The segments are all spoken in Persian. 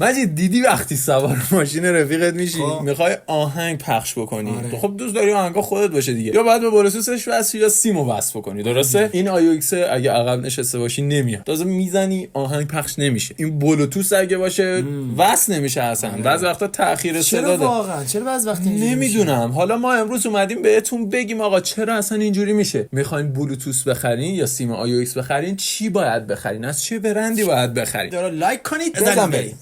مجید دیدی وقتی سوار ماشین رفیقت میشی میخوای آهنگ پخش بکنی، خب دوست داری آهنگا خودت باشه دیگه، یا باید به بلوتوثش وصل یا سیمو وصل بکنی، درسته؟ این iOX اگه عقب نشسته باشی نمیاد، تازه میزنی آهنگ پخش نمیشه. این بلوتوث اگه باشه وصل نمیشه اصلا. بعضی وقتا تاخیر صدا داره. چرا واقعا؟ چرا بعضی وقتا نمیدونم. حالا ما امروز اومدیم بهتون بگیم آقا چرا اصلا اینجوری میشه. میخواین بلوتوث بخرین یا سیم iOX بخرین، چی باید بخرین، از چه برندی باید بخرین؟ دارو لایک کنید، بزن بریم.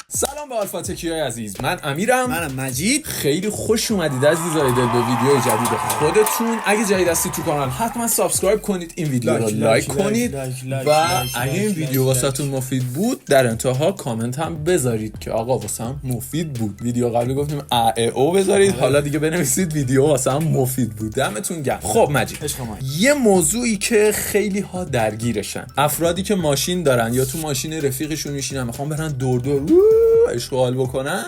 سلام به آلفا تکیای عزیز، من امیرم. منم مجید. خیلی خوش اومدید عزیزای دل به ویدیو جدید خودتون. اگه جدید هستی تو کانال حتما سابسکرایب کنید، این ویدیو رو لایک کنید و اگه این ویدیو واسهتون مفید بود در انتها کامنت هم بذارید که آقا واسم مفید بود. ویدیو قبلی گفتیم او بذارید، حالا دیگه بنویسید ویدیو واسم مفید بود. دمتون گرم. خب مجید، یه موضوعی که خیلی ها درگیرشن، افرادی که ماشین دارن یا تو ماشین رفیقشون میشینن میخوان برن دور دور اشغال بکنن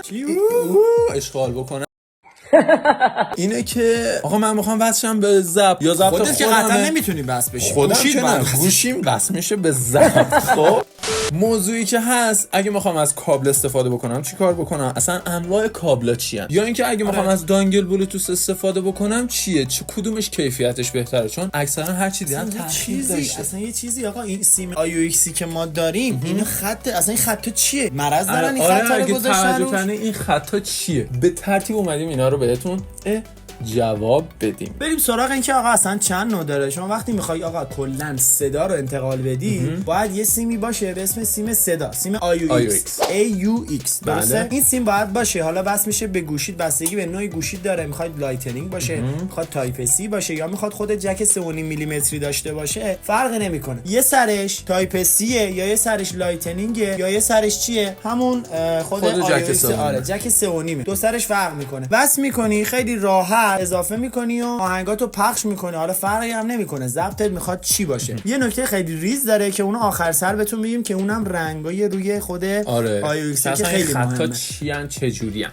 اینه که آقا من میخوام وصلشم به ضبط یا ضبط خودت که قطعا نمیتونی بس بشی، گوشیم بس میشه به ضبط. خب موضوعی که هست، اگه میخوام از کابل استفاده بکنم چی کار بکنم، اصلا انواع کابلا چی هست، یا اینکه اگه میخوام از دانگل بلوتوث استفاده بکنم چیه، چه کدومش کیفیتش بهتره، چون اکثرا هر چی دیدن تأخیر داشته. اصلا یه چیزی آقا این سیم iOX که ما داریم این خط، اصلا این خطا چیه؟ مرض دارن این خطا رو گذاشتن. این خطا چیه؟ به ترتیب اومدیم اینا رو بهتون جواب بدیم. بریم سراغ این که آقا اصلا چند نوع داره. شما وقتی میخوای آقا کلا صدا رو انتقال بدی باید یه سیمی باشه به اسم سیم صدا، سیم AUX. درسته؟ این سیم باید باشه. حالا بس میشه به گوشیت، بستگی به نوع گوشیت داره، میخواد لایتنینگ باشه، میخواد تایپ سی باشه، یا میخواد خود جک 3.5 میلیمتری داشته باشه، فرق نمیکنه. یه سرش تایپ سیه یا یه سرش لایتنینگه یا یه سرش چیه، همون خود iOX. آره جک 3.5. دو سرش فرق میکنه. بس میکنی خیلی راحت اضافه میکنی و آهنگاتو پخش میکنی. حالا فرقی هم نمیکنه ضبطت میخواد چی باشه. یه نکته خیلی ریز داره که اونو آخر سر بهتون میگیم که اونم رنگای روی خود iOX که خیلی مهمه. چی ان چه جوری ان.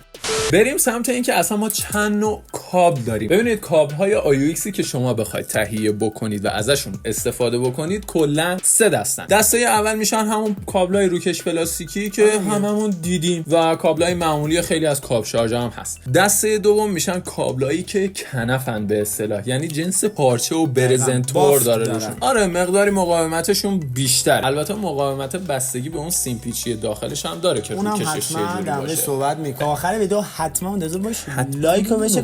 بریم سمت این که اصلا ما چند نوع کابل داریم. ببینید کابل های iOX که شما بخواید تهیه بکنید و ازشون استفاده بکنید کلا 3 دستن. دسته اول میشن همون کابل های روکش پلاستیکی که هممون دیدیم و کابل های معمولی خیلی از کابل شارژ هم هست. دسته دوم میشن کابل هایی که کنفن به اصطلاح، یعنی جنس پارچه و برزنتور داره روشون. آره مقداری مقاومتشون بیشتر. البته مقاومت بستگی به اون سیم پیچی داخلش هم داره که روکشش چجوری باشه. صحبت میکنه آخر ویدیو حتما منتظر باش، لایک و بشه.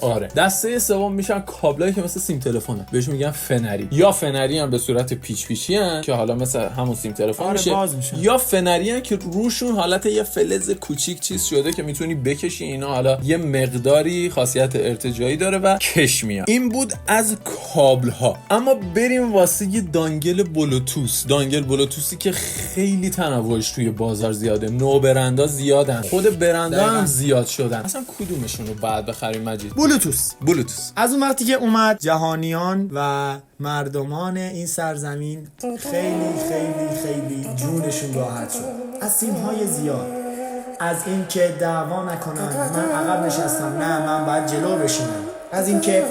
آره دسته سوم میشن کابلایی که مثل سیم تلفونه، بهش میگن فنری، یا فنری هم به صورت پیچ پیچی ان که حالا مثل همون سیم تلفن میشه، یا فنری ان که روشون حالت یه فلز کوچیک چیز شده که میتونی بکشی. اینا حالا یه مقداری خاصیت ارتجاعی داره و کش میاد. این بود از کابل ها. اما بریم واسه یه دانگل بلوتوث. دانگل بلوتوثی که خیلی تنوعش توی بازار زیاده، نو برندا زیادن، خود برندا هم زیاد شدن. اصلا کدومشون رو بعد بخریم مجید؟ بلوتوث. از اون وقتی که اومد جهانیان و مردمان این سرزمین خیلی خیلی خیلی جونشون راحت شد از سیم‌های زیاد، از این که دعوا نکنن من عقب نشستم، نه من باید جلو بشینم، از این که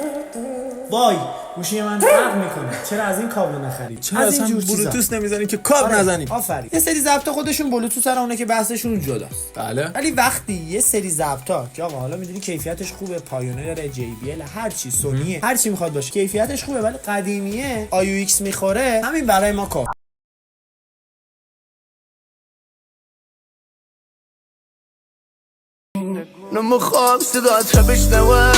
وای گوشی من فرق میکنه چرا از این کابل نخرید، چرا از این بلوتوث نمیزنی که کابل نزنی. آفرین. یه سری ضبطا خودشون بلوتوث هر اونه که بحثشون جداست. بله. ولی وقتی یه سری ضبطا که آقا حالا میدونی کیفیتش خوبه، پایونر JBL هر چی سونیه هر چی میخواد باشه کیفیتش خوبه ولی قدیمیه iOX میخوره، همین برای ما کار. نمیخوام صدات بشنوم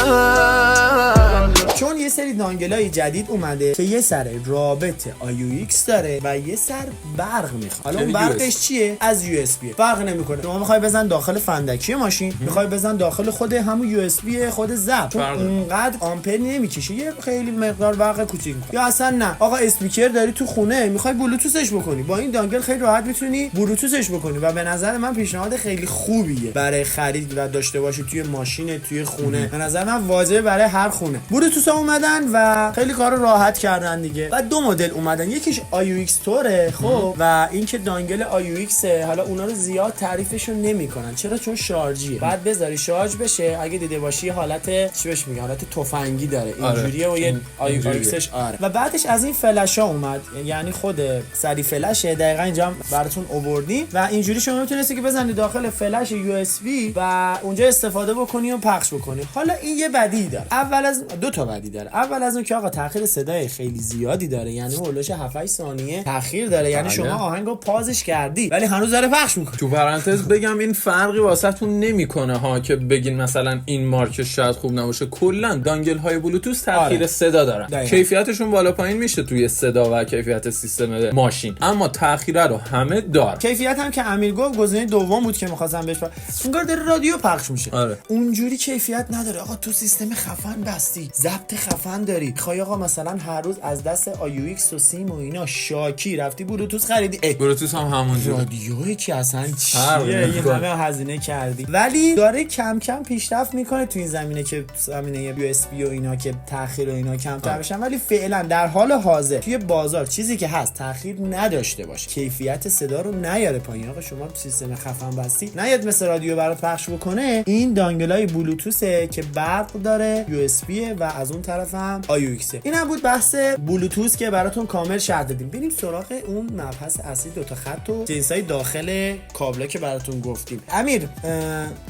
چون یه سری دانگلای جدید اومده که یه سر رابط iOX داره و یه سر برق میخواد. حالا اون برقش چیه؟ از USB. فرق نمیکنه. شما میخوای بزن داخل فندکی ماشین، میخوای بزن داخل خود همون USB خود ضبط، چون اونقدر آمپر نمیکشه، یه خیلی مقدار برق کوچیک. یا اصلا نه آقا اسپیکر داری تو خونه میخوای بلوتوثش بکنی، با این دانگل خیلی راحت میتونی بلوتوثش بکنی و به نظر من پیشنهاد خیلی خوبیه برای خرید و داشته باشی توی ماشین توی خونه. به نظر من واجبه برای هر خونه. بلوتوث بلوتوث اومدن و خیلی کارو راحت کردن دیگه. و دو مدل اومدن، یکیش IUX توره خب و اینکه دانگل IUX حالا اونا رو زیاد تعریفشون نمیکنن. چرا؟ چون شارژیه، بعد بذاری شارژ بشه. اگه دیده باشی حالت چی بهش میگن، حالت تفنگی داره اینجوریه و یه IUXش آره. و بعدش از این فلشا اومد، یعنی خود سری فلشه دقیقاً اینجا براتون آوردیم و اینجوری شما میتونستی که بزنی داخل فلش USB و اونجا استفاده بکنی و پخش بکنی. حالا این یه بدی داره، اول از دو تا بدی داره. اول از اون که آقا تاخیر صدای خیلی زیادی داره، یعنی اولش 7 ثانیه تاخیر داره، یعنی شما آهنگو پازش کردی ولی هنوز داره پخش میکنه. تو پرانتز بگم این فرقی واسهتون نمیکنه ها که بگین مثلا این مارک شاید خوب نباشه، کلا دانگل های بلوتوث تاخیر صدا دارن، کیفیتشون بالا پایین میشه توی صدا و کیفیت سیستم ماشین، اما تاخیر رو همه داره. کیفیت هم که امیر گفت گزینه دوم بود که می‌خواستم بهش انگار داره رادیو پخش میشه. اونجوری کیفیت نداره. آقا تو سیستم خفن بستی، ضبط خفن داری، خواهی آقا مثلا هر روز از دست IUX و سیم و اینا شاکی رفتی بلوتوث خریدی، بلوتوث هم همونجوره، رادیویی که اصلا چیه این همه هزینه کردی. ولی داره کم کم پیشرفت میکنه تو این زمینه که زمینه USB و اینا که تاخیر و اینا کمتر بشن، ولی فعلا در حال حاضر توی بازار چیزی که هست تاخیر نداشته باشه، کیفیت صدا رو نیاره پایین. آقا شما سیستم خفن بستی نیاد مثل رادیو برات پخش بکنه، این دانگلای بلوتوثه که برق داره، USB و از اون طرف هم IUX. این هم بود بحث بلوتوث که براتون کامل شرح دادیم. بریم سراغ اون مبحث اصلی دو تا خط و جنسای داخل کابلا که براتون گفتیم. امیر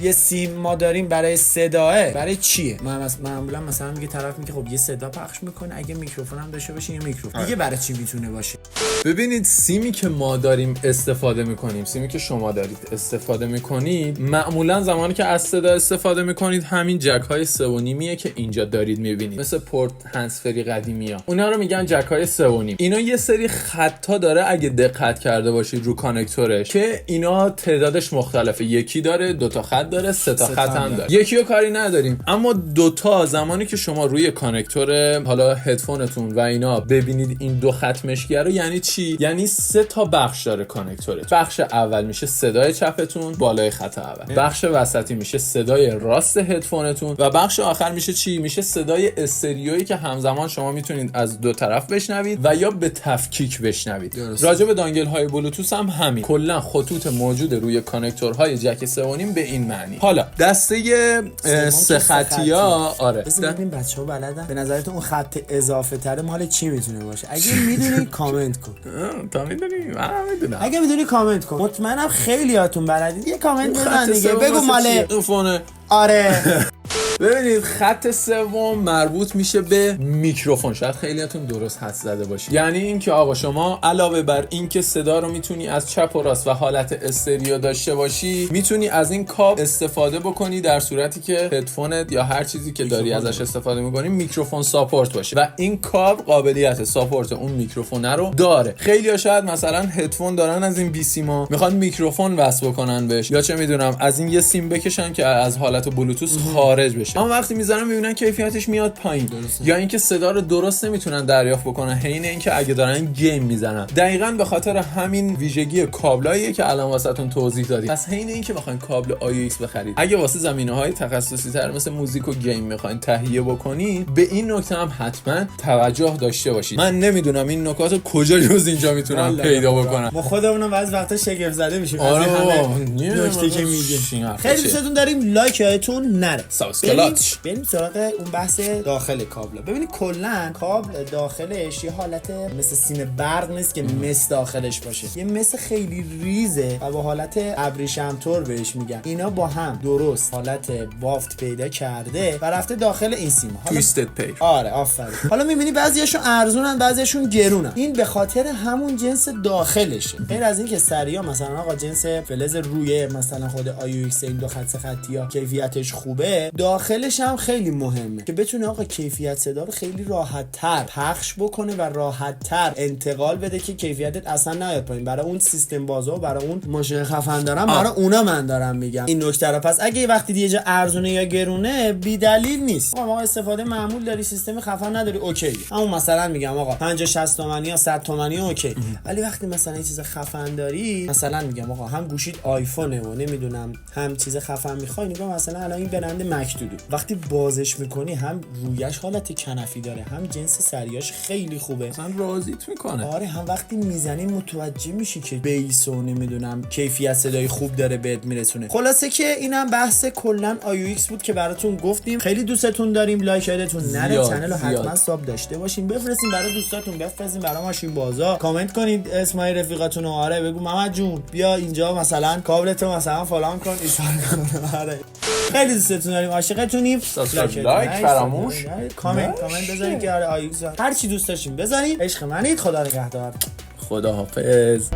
یه سیم ما داریم برای صداه، برای چیه؟ معمولا مثلا میگه طرف میگه خب یه صدا پخش میکنه، اگه میکروفون هم داشته باشه یه میکروفون دیگه برای چی میتونه باشه؟ ببینید سیمی که ما داریم استفاده میکنیم، سیمی که شما دارید استفاده میکنید، معمولا زمانی که از صدا استفاده میکنید همین جک های 3.5 که اینجا دارید میبینید، مثل پورت هندزفری قدیمی ها، اونا رو میگن جک های 3.5. اینا یه سری خطا داره اگه دقت کرده باشید رو کانکتورش که اینا تعدادش مختلفه، یکی داره، دو تا خط داره، سه تا خط هم داره. یکی رو کاری نداریم، اما دو تا زمانی که شما روی کانکتور حالا هدفونتون و اینا ببینید این دو خط مشکیه رو، یعنی چی؟ یعنی سه تا بخش داره کانکتورت. بخش اول میشه صدای چپتون بالای خط اول، بخش وسطی میشه صدای راست هدفونتون و بخش آخر میشه چی؟ میشه صدای استریویی که همزمان شما میتونید از دو طرف بشنوید و یا به تفکیک بشنوید. راجع به دانگل های بلوتوث هم همین، کلا خطوط موجود روی کانکتورهای جک 3.5 به این معنی. حالا دسته سه خطیا آره ببینیم بچه‌ها بلدن. به نظرتون اون خط اضافه تر مال چی میتونه باشه؟ اگه میدونی کامنت کن. تا میدونی؟ من میدونم. اگه میدونی کامنت کن. مطمئنم خیلیاتون بلدید. یه کامنت بزن دیگه. بگو مال فونه. آره. ببینید خط سوم مربوط میشه به میکروفون. شاید خیلیاتون درست حدس زده باشید. یعنی اینکه آقا شما علاوه بر اینکه صدا رو میتونی از چپ و راست و حالت استریو داشته باشی، میتونی از این کابل استفاده بکنی در صورتی که هدفونت یا هر چیزی که داری ازش استفاده میکنی میکروفون ساپورت باشه و این کابل قابلیت ساپورت اون میکروفون رو داره. خیلی‌ها شاید مثلا هدفون دارن از این بی سیما میخوان میکروفون وصل بکنن بهش، یا چه میدونم از این یه سیم بکشن که از حالت بلوتوث خارج بشه، اما وقتی میذارن میبینن کیفیتش میاد پایین، یا اینکه صدا رو درست نمیتونن دریافت بکنن، حین اینکه اگه دارن گیم میزنن. دقیقاً به خاطر همین ویژگی کابلاییه که الان واسهتون توضیح دادیم. پس حین اینکه بخواید کابل IUX بخرید، اگه واسه زمینه‌های تخصصی تر مثل موزیک و گیم میخواین تهیه بکنید، به این نکته هم حتما توجه داشته باشید. من نمیدونم این نکات رو کجا جز اینجا میتونم پیدا بکنم. ما خودمونم بعضی وقتا شگفت زده میشیم از این همه نکته که میگه. خیلی دوستتون داریم، لایک یادتون نره. بریم سراغ اون بحث داخل کابل. ببینید کلا کابل داخلش یه حالت مثل سیم برق نیست که مس داخلش باشه، یه مس خیلی ریزه و با حالت ابریشم‌طور بهش میگن. اینا با هم درست حالت بافت پیدا کرده و رفته داخل این سیم. تویستد پیر. آره آفرین. حالا میبینی بعضیاشون ارزونن بعضیاشون گرونن. این به خاطر همون جنس داخلشه. غیر از این که سریا مثلا آقا جنس فلز روی مثلا خود IUX این دو خط خطیا کیفیتش خوبه، داخلش هم خیلی مهمه که بتونه آقا کیفیت صدا رو خیلی راحت تر پخش بکنه و راحت تر انتقال بده که کیفیتت اصلا نیاد پایین. برای اون سیستم بازا و برای اون ماشین خفن دارم، برای اونا من دارم میگم این نکته رو. پس اگه وقتی یه جا ارزونه یا گرونه بی دلیل نیست. آقا استفاده معمول داری، سیستم خفن نداری، اوکی. اما مثلا میگم آقا 50 60 تومانی یا 100 تومانی اوکی. ولی وقتی مثلا یه چیز خفن داری، مثلا میگم آقا هم گوشیت آیفونه و نمیدونم هم چیز خفن میخوای، نگاه مثلا الان این برند مکدود وقتی بازش میکنی هم رویش حالت کنفی داره، هم جنس سریاش خیلی خوبه، اصلا راضیت میکنه. آره هم وقتی میزنی متوجه میشی که بیس و نمیدونم کیفیت صدای خوب داره بهت میرسونه. خلاصه که اینم بحث کلا iUX بود که براتون گفتیم. خیلی دوستتون داریم، لایک یادتون نره، چنل رو حتما ساب داشته باشین، بفرستین برای دوستاتون، بفرستین برای ماشین بازا، کامنت کنید اسمای رفیقاتون رو. آره بگو محمد جون بیا اینجا مثلا کابلتو مثلا فلان کن ایسار کن. آره خیلی دوستتون داریم، عاشقتونیم. لایک فراموش، کامنت بذارید که آره iUX هر چی دوست داشتین بذارید. عشق منید، خدا نگهدار. خداحافظ.